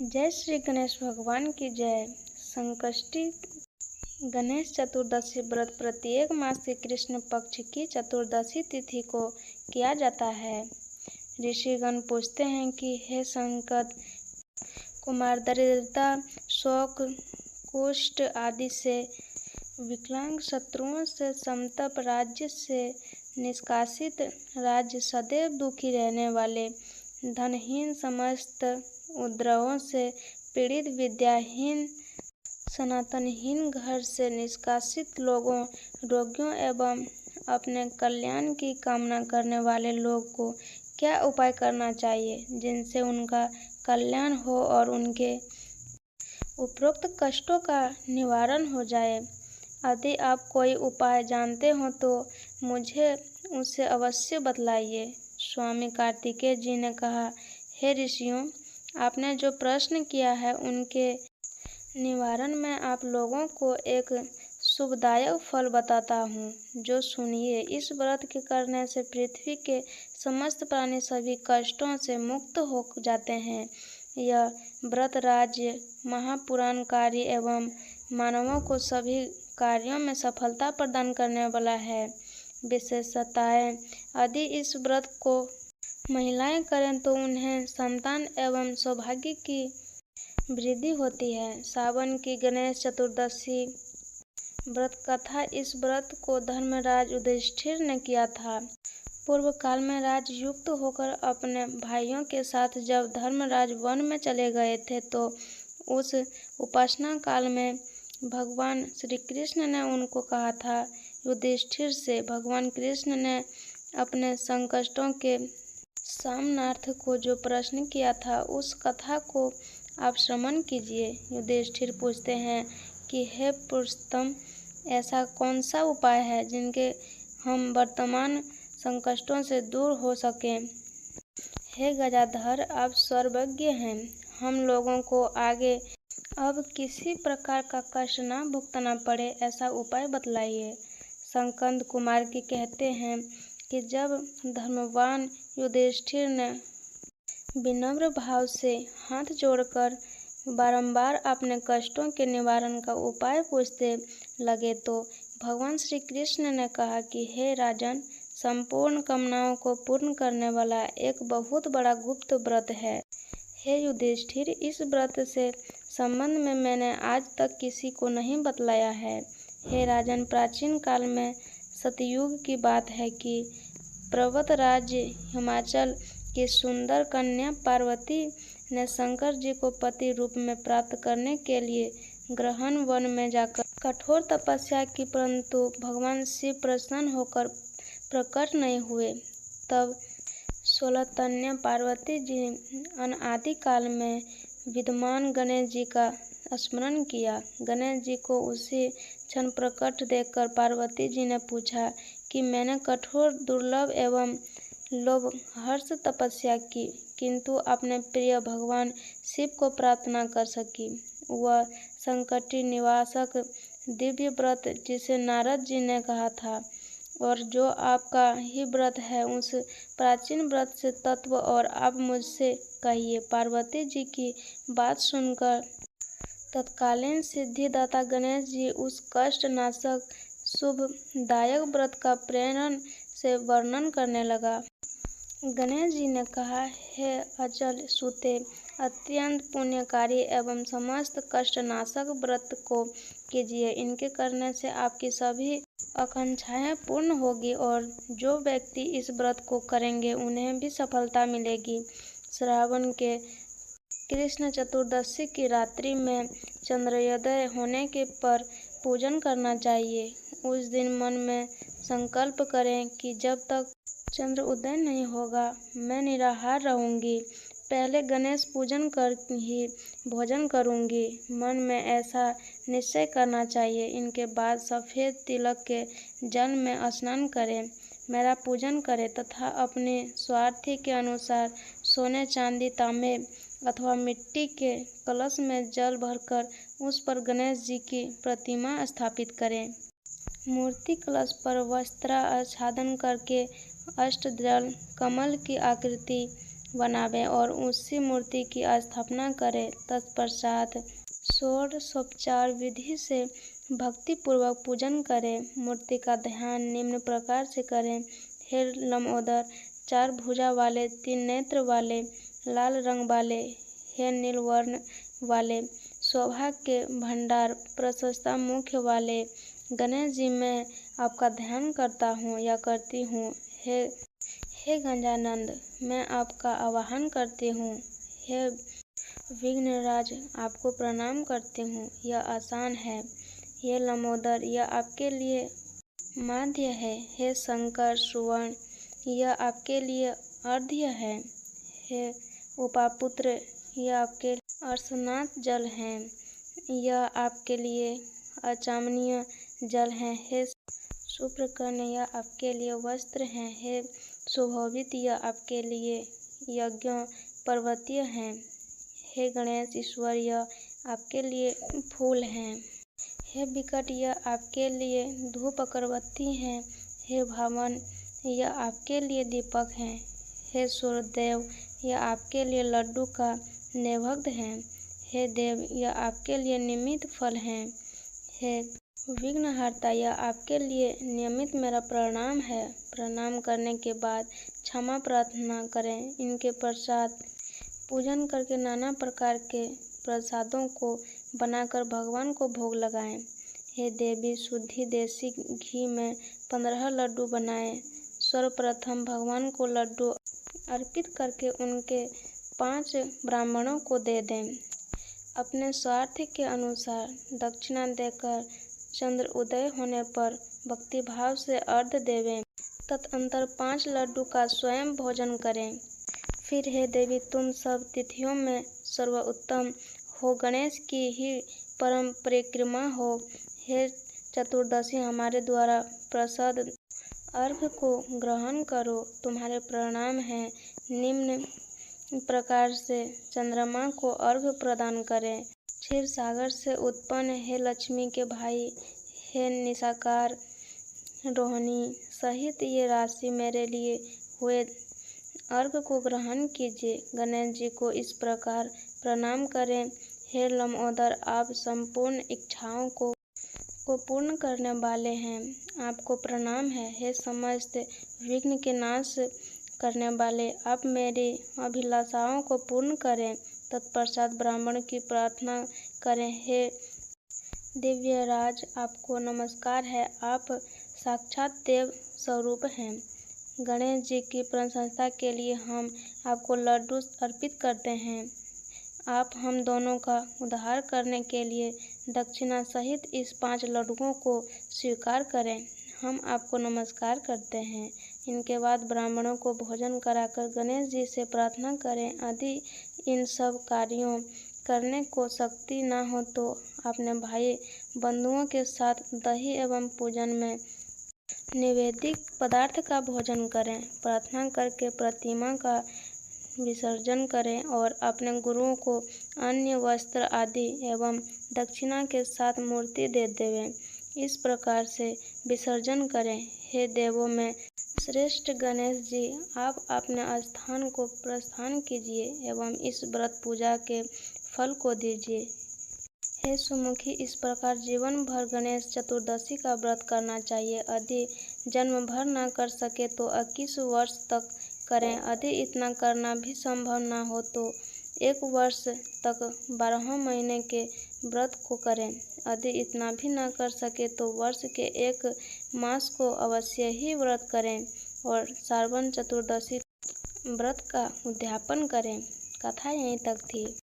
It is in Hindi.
जय श्री गणेश भगवान की जय। संकष्टी गणेश चतुर्दशी व्रत प्रत्येक मास के कृष्ण पक्ष की चतुर्दशी तिथि को किया जाता है। ऋषिगण पूछते हैं कि हे संकट कुमार, दरिद्रता, शोक, कुष्ठ आदि से विकलांग, शत्रुओं से संतप, राज्य से निष्कासित, राज्य सदैव दुखी रहने वाले, धनहीन, समस्त उपद्रवों से पीड़ित, विद्याहीन, सनातनहीन, घर से निष्कासित लोगों, रोगियों एवं अपने कल्याण की कामना करने वाले लोग को क्या उपाय करना चाहिए जिनसे उनका कल्याण हो और उनके उपरोक्त कष्टों का निवारण हो जाए। यदि आप कोई उपाय जानते हो तो मुझे उसे अवश्य बतलाइए। स्वामी कार्तिकेय जी ने कहा, हे ऋषियों, आपने जो प्रश्न किया है उनके निवारण में आप लोगों को एक शुभदायक फल बताता हूँ, जो सुनिए। इस व्रत के करने से पृथ्वी के समस्त प्राणी सभी कष्टों से मुक्त हो जाते हैं। यह व्रत राज्य, महापुराणकारी एवं मानवों को सभी कार्यों में सफलता प्रदान करने वाला है। विशेषताएं: यदि इस व्रत को महिलाएं करें तो उन्हें संतान एवं सौभाग्य की वृद्धि होती है। सावन की गणेश चतुर्दशी व्रत कथा। इस व्रत को धर्मराज युधिष्ठिर ने किया था। पूर्व काल में राजयुक्त होकर अपने भाइयों के साथ जब धर्मराज वन में चले गए थे तो उस उपासना काल में भगवान श्री कृष्ण ने उनको कहा था, युधिष्ठिर से भगवान कृष्ण ने अपने संकटों के सामनार्थ को जो प्रश्न किया था उस कथा को आप श्रवण कीजिए। युधिष्ठिर पूछते हैं कि हे पुरुषोत्तम, ऐसा कौन सा उपाय है जिनके हम वर्तमान संकटों से दूर हो सकें। हे गजाधर, आप सर्वज्ञ हैं, हम लोगों को आगे अब किसी प्रकार का कष्ट न भुगतना पड़े, ऐसा उपाय बतलाइए। संकंद कुमार की कहते हैं कि जब धर्मवान युधिष्ठिर ने विनम्र भाव से हाथ जोड़कर बारंबार अपने कष्टों के निवारण का उपाय पूछते लगे तो भगवान श्री कृष्ण ने कहा कि हे राजन, संपूर्ण कामनाओं को पूर्ण करने वाला एक बहुत बड़ा गुप्त व्रत है। हे युधिष्ठिर, इस व्रत से संबंध में मैंने आज तक किसी को नहीं बतलाया है। हे राजन, प्राचीन काल में सतयुग की बात है कि पर्वत राज्य हिमाचल की सुंदर कन्या पार्वती ने शंकर जी को पति रूप में प्राप्त करने के लिए गहन वन में जाकर कठोर तपस्या की, परंतु भगवान शिव प्रसन्न होकर प्रकट नहीं हुए। तब 16 तन्या पार्वती जी अनादि काल में विद्यमान गणेश जी का स्मरण किया। गणेश जी को उसी क्षण प्रकट देखकर पार्वती जी ने पूछा कि मैंने कठोर, दुर्लभ एवं लोभहर्ष तपस्या की, किंतु अपने प्रिय भगवान शिव को प्राप्त न कर सकी। वह संकटी निवासक दिव्य व्रत जिसे नारद जी ने कहा था और जो आपका ही व्रत है, उस प्राचीन व्रत से तत्व और आप मुझसे कहिए। पार्वती जी की बात सुनकर तत्कालीन सिद्धिदाता गणेश जी उस कष्ट नाशक शुभदायक व्रत का प्रेरण से वर्णन करने लगा। गणेश जी ने कहा, हे अचल सूते, अत्यंत पुण्यकारी एवं समस्त कष्टनाशक व्रत को कीजिए। इनके करने से आपकी सभी आकांक्षाएं पूर्ण होगी और जो व्यक्ति इस व्रत को करेंगे उन्हें भी सफलता मिलेगी। श्रावण के कृष्ण चतुर्दशी की रात्रि में चंद्रोदय होने के पर पूजन करना चाहिए। उस दिन मन में संकल्प करें कि जब तक चंद्र उदय नहीं होगा मैं निराहार रहूंगी, पहले गणेश पूजन कर ही भोजन करूंगी। मन में ऐसा निश्चय करना चाहिए। इनके बाद सफ़ेद तिलक के जल में स्नान करें, मेरा पूजन करें तथा अपने स्वार्थी के अनुसार सोने, चांदी, तांबे अथवा मिट्टी के कलश में जल भरकर उस पर गणेश जी की प्रतिमा स्थापित करें। मूर्ति कलश पर वस्त्राच्छादन करके अष्टदल कमल की आकृति बनावें और उसी मूर्ति की स्थापना करें। तत्पश्चात षोडशोपचार विधि से भक्तिपूर्वक पूजन करें। मूर्ति का ध्यान निम्न प्रकार से करें। हे लंबोदर, 4 भुजा वाले, 3 नेत्र वाले, लाल रंग वाले, हे नील वर्ण वाले, सौभाग्य के भंडार, प्रशस्ता मुख वाले गणेश जी, मैं आपका ध्यान करता हूँ या करती हूँ। हे गजानंद, मैं आपका आवाहन करती हूँ। हे विघ्नराज, आपको प्रणाम करती हूँ। यह आसान है। हे लंबोदर, यह आपके लिए माध्य है। हे शंकर सुवर्ण, यह आपके लिए अर्घ्य है। हे उपापुत्र, यह आपके अर्शनाथ जल है। यह आपके लिए अचामनीय जल है। हे शुभ्रकर्ण, यह आपके लिए वस्त्र हैं। हे शोभित, यह आपके लिए यज्ञ पर्वतीय हैं। हे गणेश ईश्वर, यह आपके लिए फूल हैं। हे विकट, यह आपके लिए धूप अगरबत्ती हैं। हे भावन, यह आपके लिए दीपक हैं। हे सूर्यदेव, यह आपके लिए लड्डू का नैवेद्य है। हे देव, यह आपके लिए निमित्त फल हैं। हे विघ्नहर्ता, यह आपके लिए नियमित मेरा प्रणाम है। प्रणाम करने के बाद क्षमा प्रार्थना करें। इनके पश्चात पूजन करके नाना प्रकार के प्रसादों को बनाकर भगवान को भोग लगाएं। हे देवी, शुद्ध देसी घी में 15 लड्डू बनाएं। सर्वप्रथम भगवान को लड्डू अर्पित करके उनके 5 ब्राह्मणों को दे दें। अपने स्वार्थ के अनुसार दक्षिणा देकर चंद्र उदय होने पर भक्तिभाव से अर्घ्य देवें। तदनंतर 5 लड्डू का स्वयं भोजन करें। फिर हे देवी, तुम सब तिथियों में सर्वोत्तम हो, गणेश की ही परम परिक्रमा हो। हे चतुर्दशी, हमारे द्वारा प्रसाद अर्घ्य को ग्रहण करो। तुम्हारे प्रणाम हैं। निम्न प्रकार से चंद्रमा को अर्घ्य प्रदान करें। क्षीर सागर से उत्पन्न हे लक्ष्मी के भाई, हे निशाकार रोहिणी सहित ये राशि मेरे लिए हुए अर्घ्य को ग्रहण कीजिए। गणेश जी को इस प्रकार प्रणाम करें। हे लंबोदर, आप संपूर्ण इच्छाओं को पूर्ण करने वाले हैं। आपको प्रणाम है। हे समस्त विघ्न के नाश करने वाले, आप मेरी अभिलाषाओं को पूर्ण करें। तत्पश्चात ब्राह्मण की प्रार्थना करें। हे दिव्यराज, आपको नमस्कार है। आप साक्षात देव स्वरूप हैं। गणेश जी की प्रशंसा के लिए हम आपको लड्डू अर्पित करते हैं। आप हम दोनों का उद्धार करने के लिए दक्षिणा सहित इस 5 लड्डुओं को स्वीकार करें। हम आपको नमस्कार करते हैं। इनके बाद ब्राह्मणों को भोजन कराकर गणेश जी से प्रार्थना करें। यदि इन सब कार्यों करने को शक्ति न हो तो अपने भाई बंधुओं के साथ दही एवं पूजन में निवेदित पदार्थ का भोजन करें। प्रार्थना करके प्रतिमा का विसर्जन करें और अपने गुरुओं को अन्य वस्त्र आदि एवं दक्षिणा के साथ मूर्ति दे देवें। इस प्रकार से विसर्जन करें। हे देवों में श्रेष्ठ गणेश जी, आप अपने स्थान को प्रस्थान कीजिए एवं इस व्रत पूजा के फल को दीजिए। हे सुमुखी, इस प्रकार जीवन भर गणेश चतुर्दशी का व्रत करना चाहिए। यदि जन्म भर न कर सके तो 21 वर्ष तक करें। यदि इतना करना भी संभव न हो तो 1 वर्ष तक 12 महीने के व्रत को करें। यदि इतना भी न कर सके तो वर्ष के 1 मास को अवश्य ही व्रत करें और श्रावण चतुर्दशी व्रत का उद्यापन करें। कथा यहीं तक थी।